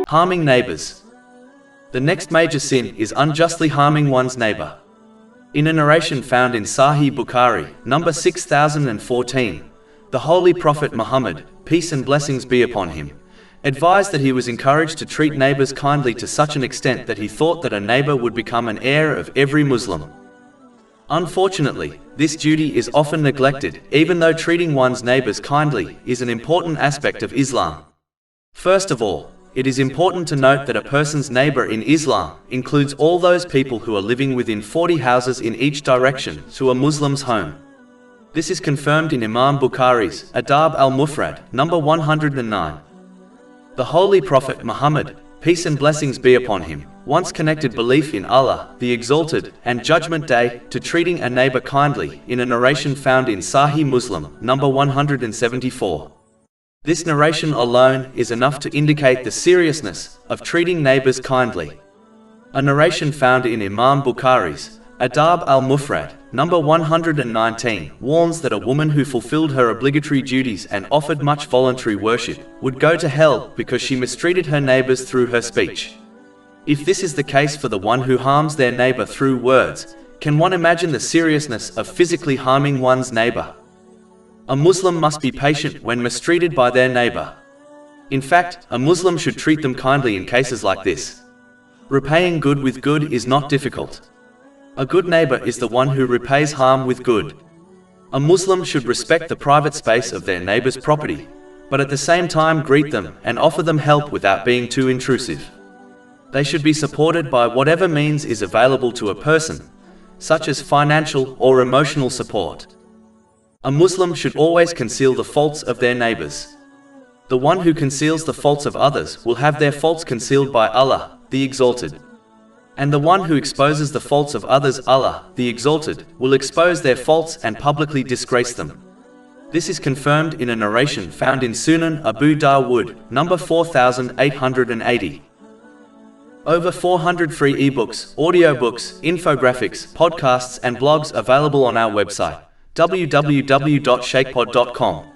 Harming neighbors. The next major sin is unjustly harming one's neighbor. In a narration found in Sahih Bukhari, number 6014, the Holy Prophet Muhammad, peace and blessings be upon him, advised that he was encouraged to treat neighbors kindly to such an extent that he thought that a neighbor would become an heir of every Muslim. Unfortunately, this duty is often neglected, even though treating one's neighbors kindly is an important aspect of Islam. First of all, it is important to note that a person's neighbor in Islam includes all those people who are living within 40 houses in each direction to a Muslim's home. This is confirmed in Imam Bukhari's Adab al-Mufrad, number 109. The Holy Prophet Muhammad, peace and blessings be upon him, once connected belief in Allah, the Exalted, and Judgment Day to treating a neighbor kindly in a narration found in Sahih Muslim, number 174. This narration alone is enough to indicate the seriousness of treating neighbors kindly. A narration found in Imam Bukhari's Adab al-Mufrad, number 119, warns that a woman who fulfilled her obligatory duties and offered much voluntary worship would go to hell because she mistreated her neighbors through her speech. If this is the case for the one who harms their neighbor through words, can one imagine the seriousness of physically harming one's neighbor? A Muslim must be patient when mistreated by their neighbor. In fact, a Muslim should treat them kindly in cases like this. Repaying good with good is not difficult. A good neighbor is the one who repays harm with good. A Muslim should respect the private space of their neighbor's property, but at the same time greet them and offer them help without being too intrusive. They should be supported by whatever means is available to a person, such as financial or emotional support. A Muslim should always conceal the faults of their neighbors. The one who conceals the faults of others will have their faults concealed by Allah, the Exalted. And the one who exposes the faults of others, Allah, the Exalted, will expose their faults and publicly disgrace them. This is confirmed in a narration found in Sunan Abu Dawood, number 4880. Over 400 free ebooks, audiobooks, infographics, podcasts and blogs available on our website, www.shakepod.com.